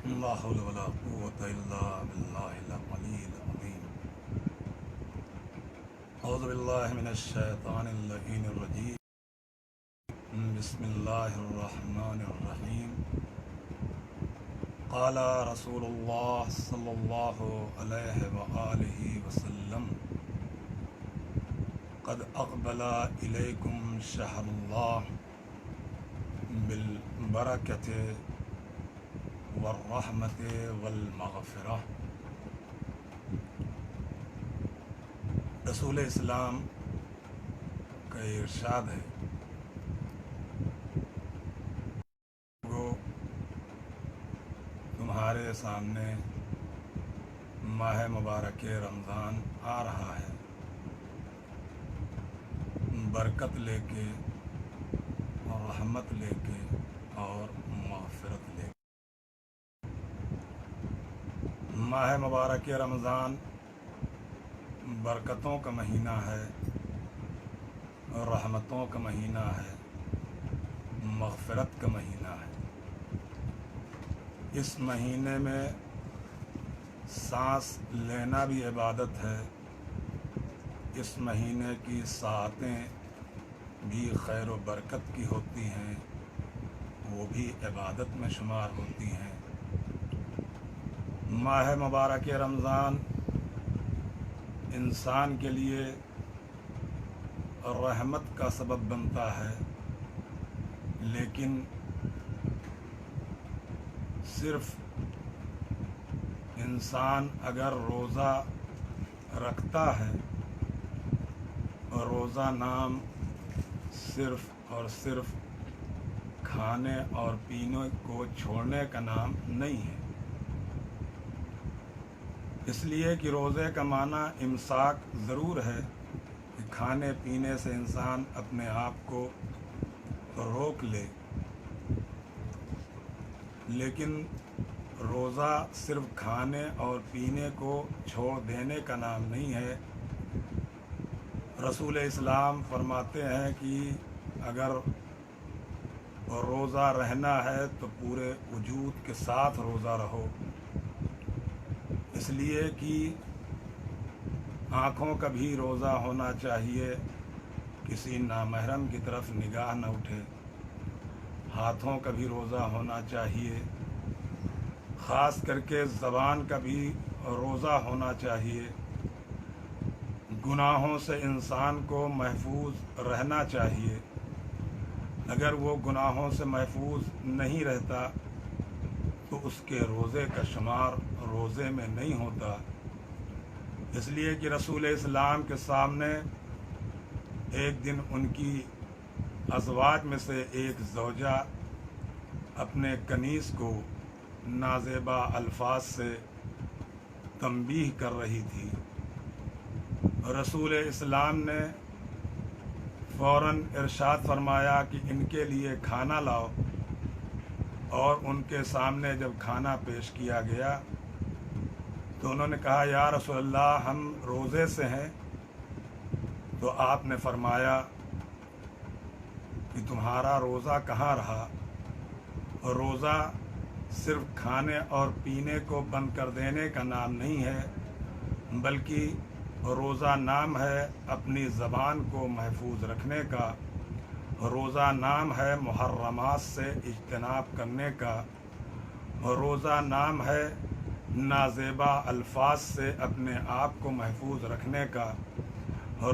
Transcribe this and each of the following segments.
لا حول ولا قوة إلا بالله العلي العظيم. أعوذ بالله من الشيطان اللعين الرجيم. بسم الله الرحمن الرحيم. قال رسول الله صلى الله عليه وآله وسلم: قد أقبل إليكم شهر الله بالبركة والرحمة والمغفرة. رسول اسلام کا ارشاد ہے، وہ تمہارے سامنے ماہ مبارک رمضان آ رہا ہے، برکت لے کے اور رحمت لے کے اور مغفرت لے کے۔ ماہ مبارک رمضان برکتوں کا مہینہ ہے، رحمتوں کا مہینہ ہے، مغفرت کا مہینہ ہے۔ اس مہینے میں سانس لینا بھی عبادت ہے، اس مہینے کی ساعتیں بھی خیر و برکت کی ہوتی ہیں، وہ بھی عبادت میں شمار ہوتی ہیں۔ ماہ مبارک رمضان انسان کے لیے رحمت کا سبب بنتا ہے، لیکن صرف انسان اگر روزہ رکھتا ہے، روزہ نام صرف اور صرف کھانے اور پینے کو چھوڑنے کا نام نہیں ہے، اس لیے کہ روزے کا معنی امساک ضرور ہے کہ کھانے پینے سے انسان اپنے آپ کو روک لے، لیکن روزہ صرف کھانے اور پینے کو چھوڑ دینے کا نام نہیں ہے۔ رسول اسلام فرماتے ہیں کہ اگر روزہ رہنا ہے تو پورے وجود کے ساتھ روزہ رہو، اس لیے کہ آنکھوں کا بھی روزہ ہونا چاہیے، کسی نامحرم کی طرف نگاہ نہ اٹھے، ہاتھوں کا بھی روزہ ہونا چاہیے، خاص کر کے زبان کا بھی روزہ ہونا چاہیے، گناہوں سے انسان کو محفوظ رہنا چاہیے۔ اگر وہ گناہوں سے محفوظ نہیں رہتا تو اس کے روزے کا شمار روزے میں نہیں ہوتا، اس لیے کہ رسول اسلام کے سامنے ایک دن ان کی ازواج میں سے ایک زوجہ اپنے کنیز کو نازیبا الفاظ سے تنبیہ کر رہی تھی۔ رسول اسلام نے فوراً ارشاد فرمایا کہ ان کے لیے کھانا لاؤ، اور ان کے سامنے جب کھانا پیش کیا گیا تو انہوں نے کہا: یا رسول اللہ، ہم روزے سے ہیں۔ تو آپ نے فرمایا کہ تمہارا روزہ کہاں رہا؟ روزہ صرف کھانے اور پینے کو بند کر دینے کا نام نہیں ہے، بلکہ روزہ نام ہے اپنی زبان کو محفوظ رکھنے کا، روزہ نام ہے محرمات سے اجتناب کرنے کا، روزہ نام ہے نازیبا الفاظ سے اپنے آپ کو محفوظ رکھنے کا،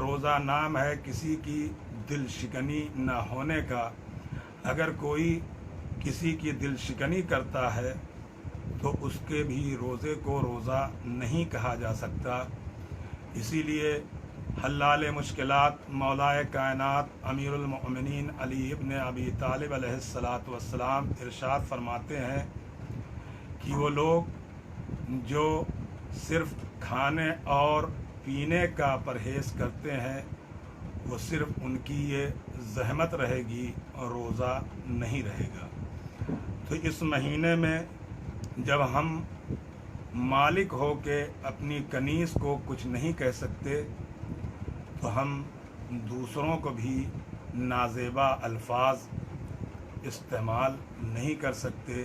روزہ نام ہے کسی کی دل شکنی نہ ہونے کا۔ اگر کوئی کسی کی دل شکنی کرتا ہے تو اس کے بھی روزے کو روزہ نہیں کہا جا سکتا۔ اسی لیے حلال مشکلات مولائے کائنات امیر المؤمنین علی ابن ابی طالب علیہ السلام ارشاد فرماتے ہیں کہ وہ لوگ جو صرف کھانے اور پینے کا پرہیز کرتے ہیں، وہ صرف ان کی یہ زحمت رہے گی اور روزہ نہیں رہے گا۔ تو اس مہینے میں جب ہم مالک ہو کے اپنی کنیز کو کچھ نہیں کہہ سکتے تو ہم دوسروں کو بھی نازیبا الفاظ استعمال نہیں کر سکتے،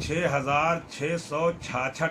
6666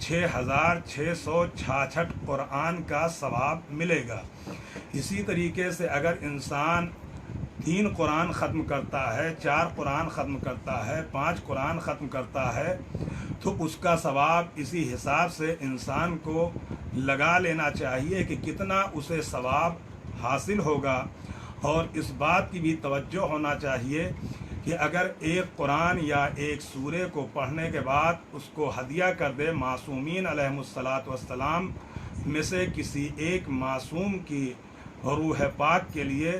6666 قرآن کا ثواب ملے گا۔ اسی طریقے سے اگر انسان 3 قرآن ختم کرتا ہے، 4 قرآن ختم کرتا ہے، 5 قرآن ختم کرتا ہے تو اس کا ثواب اسی حساب سے انسان کو لگا لینا چاہیے کہ کتنا اسے ثواب حاصل ہوگا۔ اور اس بات کی بھی توجہ ہونا چاہیے کہ اگر ایک قرآن یا ایک سورے کو پڑھنے کے بعد اس کو ہدیہ کر دے معصومین علیہم الصلاۃ والسلام میں سے کسی ایک معصوم کی روح پاک کے لیے،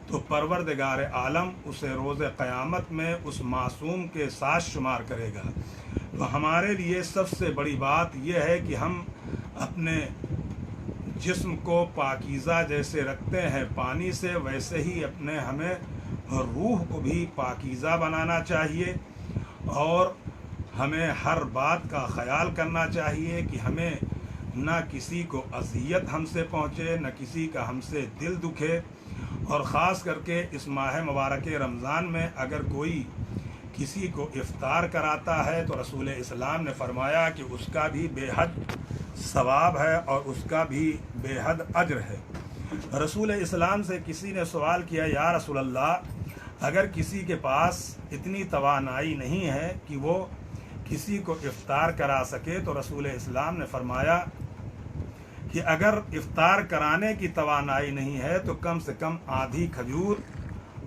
تو پروردگار عالم اسے روز قیامت میں اس معصوم کے ساتھ شمار کرے گا۔ تو ہمارے لیے سب سے بڑی بات یہ ہے کہ ہم اپنے جسم کو پاکیزہ جیسے رکھتے ہیں پانی سے، ویسے ہی ہمیں روح کو بھی پاکیزہ بنانا چاہیے، اور ہمیں ہر بات کا خیال کرنا چاہیے کہ ہمیں نہ کسی کو اذیت ہم سے پہنچے، نہ کسی کا ہم سے دل دکھے۔ اور خاص کر کے اس ماہ مبارک رمضان میں اگر کوئی کسی کو افطار کراتا ہے تو رسول اسلام نے فرمایا کہ اس کا بھی بے حد ثواب ہے اور اس کا بھی بے حد اجر ہے۔ رسول اسلام سے کسی نے سوال کیا، یا رسول اللہ، اگر کسی کے پاس اتنی توانائی نہیں ہے کہ وہ کسی کو افطار کرا سکے، تو رسول اسلام نے فرمایا کہ اگر افطار کرانے کی توانائی نہیں ہے تو کم سے کم آدھی کھجور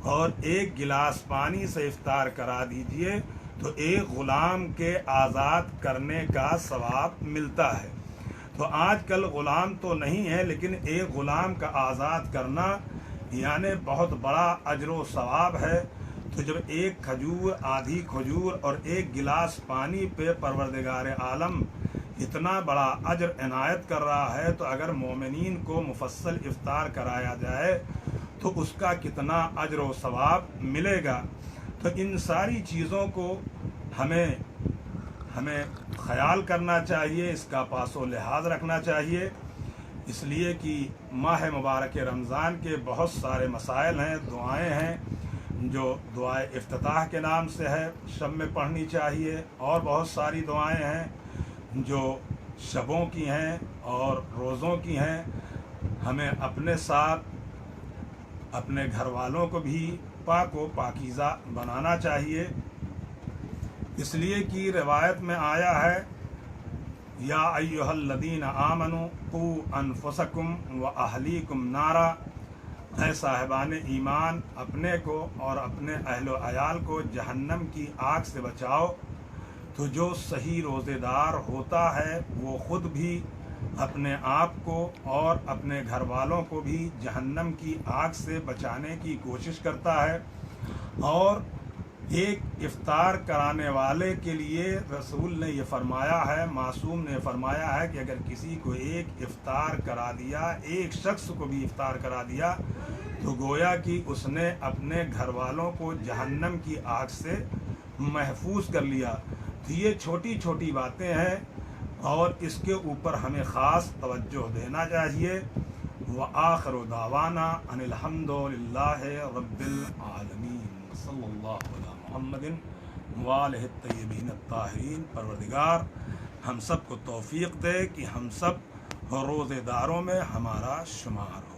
اور 1 گلاس پانی سے افطار کرا دیجئے، تو ایک غلام کے آزاد کرنے کا ثواب ملتا ہے۔ تو آج کل غلام تو نہیں ہے، لیکن ایک غلام کا آزاد کرنا یعنی بہت بڑا اجر و ثواب ہے۔ تو جب 1 کھجور، آدھی کھجور اور 1 گلاس پانی پہ پروردگار عالم اتنا بڑا اجر عنایت کر رہا ہے، تو اگر مومنین کو مفصل افطار کرایا جائے تو اس کا کتنا اجر و ثواب ملے گا۔ تو ان ساری چیزوں کو ہمیں خیال کرنا چاہیے، اس کا پاس و لحاظ رکھنا چاہیے، اس لیے کہ ماہ مبارک رمضان کے بہت سارے مسائل ہیں، دعائیں ہیں جو دعائے افتتاح کے نام سے ہے، شب میں پڑھنی چاہیے، اور بہت ساری دعائیں ہیں جو شبوں کی ہیں اور روزوں کی ہیں۔ ہمیں اپنے ساتھ اپنے گھر والوں کو بھی پاک و پاکیزہ بنانا چاہیے، اس لیے کہ روایت میں آیا ہے، یا ایھا الذین آمنوا قوا انفسکم واہلیکم نارا، اے صاحبان ایمان، اپنے کو اور اپنے اہل و عیال کو جہنم کی آگ سے بچاؤ۔ تو جو صحیح روزے دار ہوتا ہے وہ خود بھی اپنے آپ کو اور اپنے گھر والوں کو بھی جہنم کی آگ سے بچانے کی کوشش کرتا ہے۔ اور ایک افطار کرانے والے کے لیے رسول نے یہ فرمایا ہے، معصوم نے فرمایا ہے کہ اگر کسی کو ایک افطار کرا دیا، ایک شخص کو بھی افطار کرا دیا، تو گویا کہ اس نے اپنے گھر والوں کو جہنم کی آگ سے محفوظ کر لیا۔ تو یہ چھوٹی چھوٹی باتیں ہیں اور اس کے اوپر ہمیں خاص توجہ دینا چاہیے۔ وآخر دعوانا ان الحمد للہ رب العالمین، صلی اللہ علی محمد وآلہ الطیبین الطاہرین۔ پروردگار ہم سب کو توفیق دے کہ ہم سب روزے داروں میں ہمارا شمار ہو۔